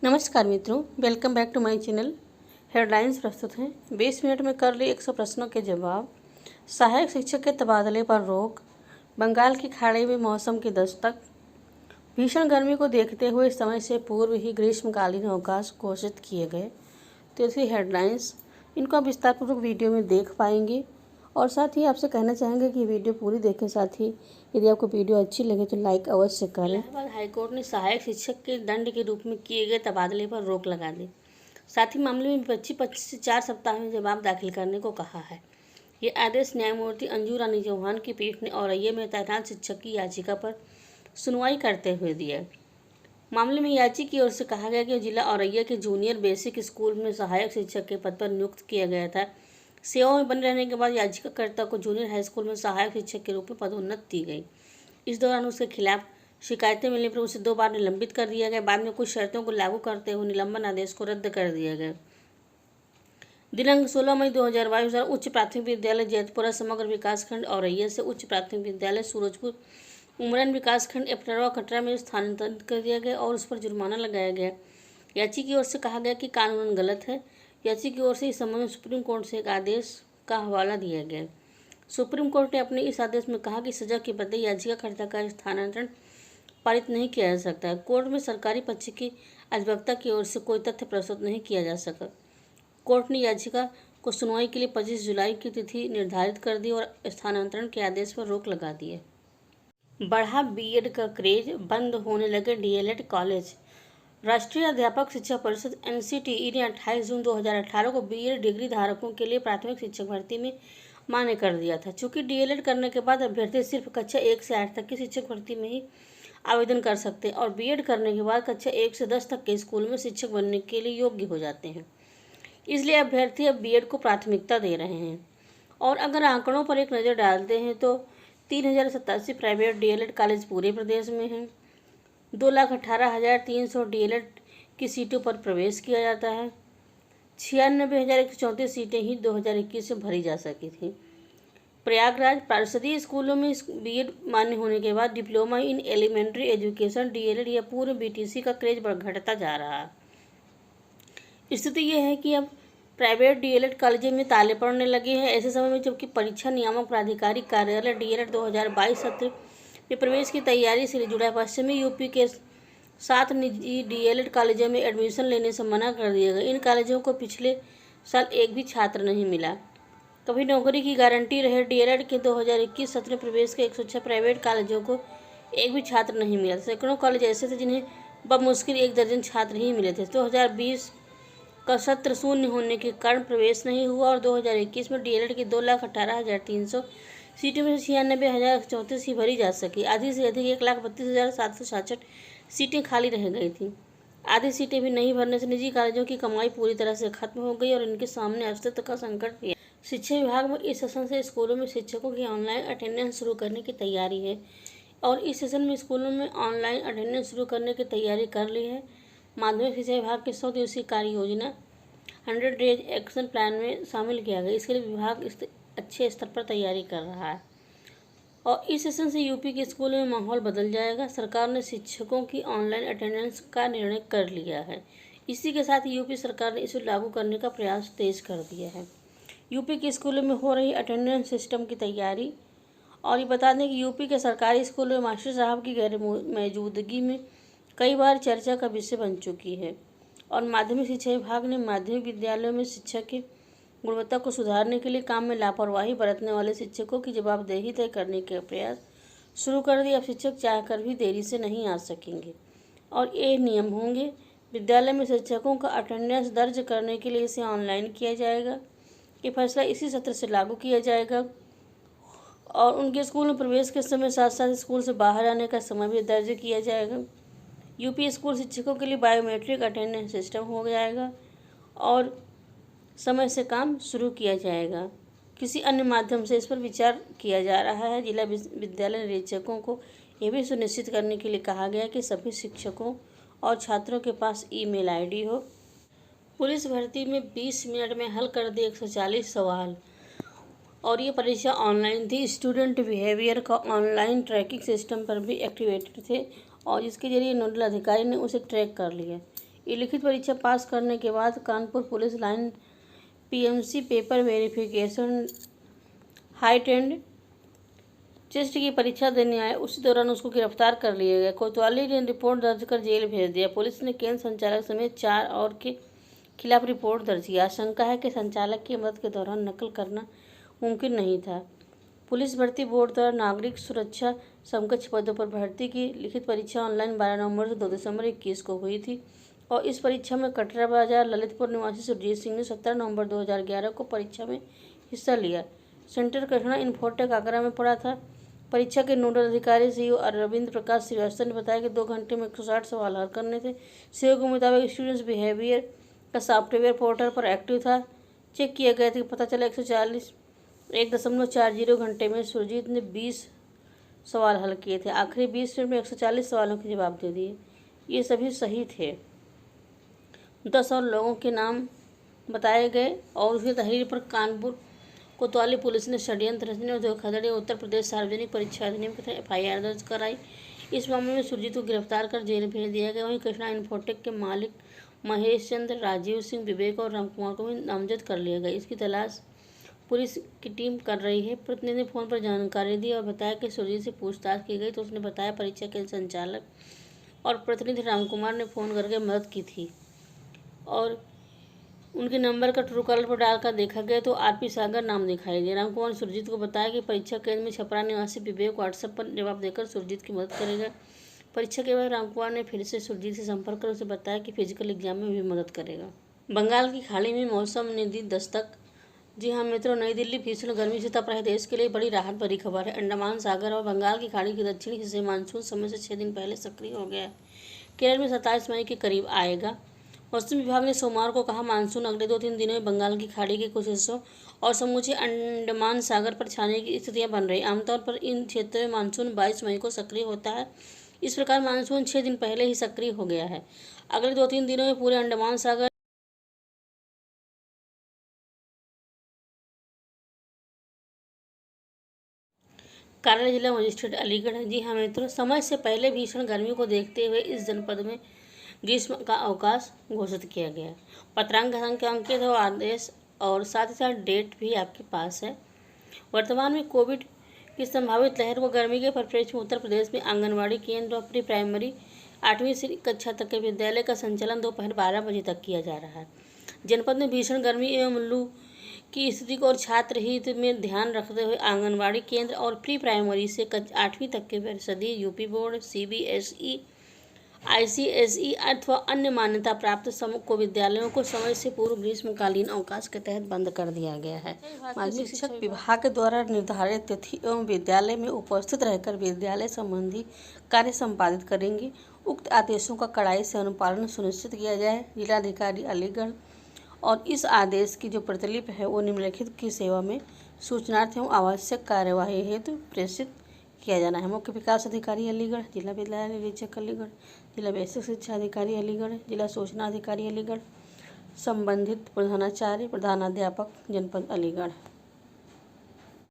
नमस्कार मित्रों, welcome back to my channel. Headlines प्रस्तुत हैं। 20 मिनट में कर लिए 100 प्रश्नों के जवाब। सहायक शिक्षक के तबादले पर रोक। बंगाल की खाड़ी में मौसम की दस्तक। भीषण गर्मी को देखते हुए समय से पूर्व ही ग्रीष्मकालीन अवकाश घोषित किए गए। तो ऐसी हेडलाइंस, इनको आप विस्तारपूर्वक वीडियो में देख पाएंगे। और साथ ही आपसे कहना चाहेंगे कि वीडियो पूरी देखें। साथ ही यदि आपको वीडियो अच्छी लगे तो लाइक अवश्य करें। इलाहाबाद हाईकोर्ट ने सहायक शिक्षक के दंड के रूप में किए गए तबादले पर रोक लगा दी। साथ ही मामले में विपक्षी पक्ष से 4 सप्ताह में जवाब दाखिल करने को कहा है। ये आदेश न्यायमूर्ति अंजू रानी चौहान की पीठ ने औरैया में तैनात शिक्षक की याचिका पर सुनवाई करते हुए दिया। मामले में याची की ओर से कहा गया कि जिला औरैया के जूनियर बेसिक स्कूल में सहायक शिक्षक के पद पर नियुक्त किया गया था। सेवा में बने रहने के बाद याचिकाकर्ता को जूनियर हाई स्कूल में सहायक शिक्षक के रूप में पदोन्नति दी गई। इस दौरान उसके खिलाफ शिकायतें मिलने पर उसे 2 बार निलंबित कर दिया गया। बाद में कुछ शर्तों को लागू करते हुए निलंबन आदेश को रद्द कर दिया गया। दिनांक 16 मई 2022 उच्च प्राथमिक विद्यालय जैतपुरा समग्र विकासखंड औरैया से उच्च प्राथमिक विद्यालय सूरजपुर उमरन विकासखंड एपटरवा कटरा में स्थानांतरित कर दिया गया और उस पर जुर्माना लगाया गया। याची की ओर से कहा गया कि कानूनन गलत है। याची की ओर से इस संबंध में सुप्रीम कोर्ट से एक आदेश का हवाला दिया गया। सुप्रीम कोर्ट ने अपने इस आदेश में कहा कि सजा के बदले याचिकाकर्ता का स्थानांतरण पारित नहीं किया जा सकता। कोर्ट में सरकारी पक्ष की अधिवक्ता की ओर से कोई तथ्य प्रस्तुत नहीं किया जा सका। कोर्ट ने याचिका को सुनवाई के लिए 25 जुलाई की तिथि निर्धारित कर दी और स्थानांतरण के आदेश पर रोक लगा दी है। बढ़ा बीएड का क्रेज, बंद होने लगे डीएलएड कॉलेज। राष्ट्रीय अध्यापक शिक्षा परिषद एनसीटीई ने 28 जून 2018 को बीएड डिग्री धारकों के लिए प्राथमिक शिक्षक भर्ती में मान्य कर दिया था। चूंकि डीएलएड करने के बाद अभ्यर्थी सिर्फ कक्षा 1 से 8 तक की शिक्षक भर्ती में ही आवेदन कर सकते हैं और बीएड करने के बाद कक्षा 1 से 10 तक के स्कूल में शिक्षक बनने के लिए योग्य हो जाते हैं। इसलिए अभ्यर्थी अब बीएड को प्राथमिकता दे रहे हैं। और अगर आंकड़ों पर एक नज़र डालते हैं तो 3087 प्राइवेट डीएलएड कॉलेज पूरे प्रदेश में हैं। 2,18,300 डीएलएड की सीटों पर प्रवेश किया जाता है। 96,134 सीटें ही 2021 में भरी जा सकी थी। प्रयागराज पार्षदीय स्कूलों में बीएड मान्य होने के बाद diploma in elementary education DElEd या पूर्व बीटीसी का क्रेज घटता जा रहा है। स्थिति यह है कि अब प्राइवेट डीएलएड कॉलेजों में ताले पड़ने लगे हैं। ऐसे समय में जबकि परीक्षा नियामक प्राधिकारी कार्यालय डीएलएड 2022 सत्र में प्रवेश की तैयारी से जुड़ा पश्चिमी यूपी के 7 निजी डीएलएड कॉलेजों में एडमिशन लेने से मना कर दिया गया। इन कॉलेजों को पिछले साल एक भी छात्र नहीं मिला। कभी नौकरी की गारंटी रहे डीएलएड के 2021 सत्र में प्रवेश के 106 प्राइवेट कॉलेजों को एक भी छात्र नहीं मिला। सैकड़ों कॉलेज ऐसे थे जिन्हें बमुश्किल 1 दर्जन छात्र ही मिले थे। 2020 का सत्र शून्य होने के कारण प्रवेश नहीं हुआ और 2021 में डीएलएड की 2,18,300 सीटों में से 96,134 ही भरी जा सकी। आधी से अधिक 1,32,766 सीटें खाली रह गई थीं। आधी सीटें भी नहीं भरने से निजी कॉलेजों की कमाई पूरी तरह से खत्म हो गई और इनके सामने अस्तित्व का संकट भी है। शिक्षा विभाग में इस सेशन से स्कूलों में शिक्षकों की ऑनलाइन अटेंडेंस शुरू करने की तैयारी है और इस सेशन में स्कूलों में ऑनलाइन अटेंडेंस शुरू करने की तैयारी कर ली है। माध्यमिक शिक्षा विभाग की 100 दिवसीय कार्य योजना 100 डेज एक्शन प्लान में शामिल किया गया। इसके लिए विभाग अच्छे स्तर पर तैयारी कर रहा है और इस सेशन से यूपी के स्कूलों में माहौल बदल जाएगा। सरकार ने शिक्षकों की ऑनलाइन अटेंडेंस का निर्णय कर लिया है। इसी के साथ यूपी सरकार ने इसे लागू करने का प्रयास तेज कर दिया है। यूपी के स्कूलों में हो रही अटेंडेंस सिस्टम की तैयारी। और ये बता दें कि यूपी के सरकारी स्कूलों में मास्टर साहब की गैर मौजूदगी में कई बार चर्चा का विषय बन चुकी है और माध्यमिक शिक्षा विभाग ने माध्यमिक विद्यालयों में शिक्षा की गुणवत्ता को सुधारने के लिए काम में लापरवाही बरतने वाले शिक्षकों की जवाबदेही तय करने के प्रयास शुरू कर दिए। अब शिक्षक चाहकर भी देरी से नहीं आ सकेंगे और ये नियम होंगे। विद्यालय में शिक्षकों का अटेंडेंस दर्ज करने के लिए इसे ऑनलाइन किया जाएगा। ये फैसला इसी सत्र से लागू किया जाएगा और उनके स्कूल में प्रवेश के समय साथ साथ स्कूल से बाहर आने का समय भी दर्ज किया जाएगा। यूपी स्कूल शिक्षकों के लिए बायोमेट्रिक अटेंडेंस सिस्टम हो जाएगा और समय से काम शुरू किया जाएगा। किसी अन्य माध्यम से इस पर विचार किया जा रहा है। जिला विद्यालय निरीक्षकों को यह भी सुनिश्चित करने के लिए कहा गया कि सभी शिक्षकों और छात्रों के पास ईमेल आईडी हो। पुलिस भर्ती में 20 मिनट में हल कर दिए 140 सवाल और ये परीक्षा ऑनलाइन थी। स्टूडेंट बिहेवियर का ऑनलाइन ट्रैकिंग सिस्टम पर भी एक्टिवेटेड थे और इसके जरिए नोडल अधिकारी ने उसे ट्रैक कर लिया। ये लिखित परीक्षा पास करने के बाद Kanpur police line PMC paper verification height and chest की परीक्षा देने आए, उसी दौरान उसको गिरफ्तार कर लिया गया। कोतवाली ने रिपोर्ट दर्ज कर जेल भेज दिया। पुलिस ने केंद्र संचालक समेत 4 और के खिलाफ रिपोर्ट दर्ज की। आशंका है कि संचालक की मदद के दौरान नकल करना मुमकिन नहीं था। पुलिस भर्ती बोर्ड द्वारा नागरिक सुरक्षा समकक्ष पदों पर भर्ती की लिखित परीक्षा ऑनलाइन 12 नवंबर से 2 दिसंबर 2021 को हुई थी और इस परीक्षा में कटरा बाजार ललितपुर निवासी सुरजीत सिंह ने 17 नवंबर 2011 को परीक्षा में हिस्सा लिया। सेंटर कृष्णा इन्फोटेक आगरा में पड़ा था। परीक्षा के नोडल अधिकारी सीओ अरविंद प्रकाश श्रीवास्तव ने बताया कि 2 घंटे में 160 सवाल हल करने थे। सीओ के मुताबिक स्टूडेंट्स बिहेवियर का सॉफ्टवेयर पोर्टल पर एक्टिव था। चेक किया गया था कि पता चला 1.40 घंटे में सुरजीत ने 20 सवाल हल किए थे। आखिरी 20 मिनट में 140 सवालों के जवाब दे दिए। ये सभी सही थे। 10 और लोगों के नाम बताए गए और उसकी तहरीर पर कानपुर कोतवाली पुलिस ने षड्यंत्र रचने और धोखाधड़ी उत्तर प्रदेश सार्वजनिक परीक्षा अधिनियम के तहत FIR दर्ज कराई। इस मामले में सुरजीत को गिरफ्तार कर जेल भेज दिया गया। वहीं कृष्णा इन्फोटेक के मालिक महेश चंद्र, राजीव सिंह, विवेक और रामकुमार को भी नामजद कर लिया गया। इसकी तलाश पुलिस की टीम कर रही है। प्रतिनिधि ने फोन पर जानकारी दी और बताया कि सुरजीत से पूछताछ की गई तो उसने बताया परीक्षा के संचालक और प्रतिनिधि रामकुमार ने फ़ोन करके मदद की थी और उनके नंबर का ट्रू कॉलर पर डालकर देखा गया तो RP सागर नाम दिखाई दिया। रामकुमार ने सुरजीत को बताया कि परीक्षा केंद्र में छपरा निवासी विवेक व्हाट्सएप पर जवाब देकर सुरजीत की मदद करेगा। परीक्षा के बाद रामकुमार ने फिर से सुरजीत से संपर्क कर उसे बताया कि फिजिकल एग्जाम में भी मदद करेगा। बंगाल की खाड़ी में मौसम ने दी दस्तक। जी हाँ मित्रों, नई दिल्ली भीषण गर्मी से तप रहे देश के लिए बड़ी राहत भरी खबर है। अंडमान सागर और बंगाल की खाड़ी के दक्षिणी हिस्से मानसून समय से 6 दिन पहले सक्रिय हो गया है। केरल में 27 मई के करीब आएगा। मौसम विभाग ने सोमवार को कहा मानसून अगले 2-3 दिनों में बंगाल की खाड़ी के कुछ हिस्सों और समूचे अंडमान सागर पर छाने की स्थितियां बन रही। आमतौर पर इन क्षेत्रों में मानसून 22 मई को सक्रिय होता है। इस प्रकार मानसून 6 दिन पहले ही सक्रिय हो गया है। अगले 2-3 दिनों में पूरे अंडमान सागर कार्यालय जिला मजिस्ट्रेट अलीगढ़ है। जी हाँ मित्रों, समय से पहले भीषण गर्मी को देखते हुए इस जनपद में ग्रीष्म का अवकाश घोषित किया गया है। पत्रांक संख्या अंकित हो आदेश और साथ ही साथ डेट भी आपके पास है। वर्तमान में कोविड की संभावित लहर व गर्मी के परिप्रेक्ष्य में उत्तर प्रदेश में आंगनबाड़ी केंद्र और प्री प्राइमरी 8वीं से कक्षा तक के विद्यालय का संचालन दोपहर 12 बजे तक किया जा रहा है। जनपद में भीषण गर्मी एवं लू की स्थिति को और छात्र हित में ध्यान रखते हुए आंगनबाड़ी केंद्र और प्री प्राइमरी से 8वीं तक के परिषदीय यूपी बोर्ड, CBSE, ICSE अथवा अन्य मान्यता प्राप्त समूह को विद्यालयों को समय से पूर्व ग्रीष्मकालीन अवकाश के तहत बंद कर दिया गया है। माध्यमिक शिक्षक विभाग द्वारा निर्धारित तिथि एवं विद्यालय में उपस्थित रहकर विद्यालय संबंधी कार्य संपादित करेंगे। उक्त आदेशों का कड़ाई से अनुपालन सुनिश्चित किया जाए। जिलाधिकारी अलीगढ़ और इस आदेश की जो प्रतिलिपि है वो निम्नलिखित की सेवा में सूचनार्थ एवं आवश्यक कार्यवाही हेतु प्रेषित किया जाना है। मुख्य विकास अधिकारी अलीगढ़, जिला विद्यालय निरीक्षक अलीगढ़, जिला बेसिक शिक्षा अधिकारी अलीगढ़, जिला सूचना अधिकारी अलीगढ़, संबंधित प्रधानाचार्य, प्रधानाध्यापक, जनपद अलीगढ़।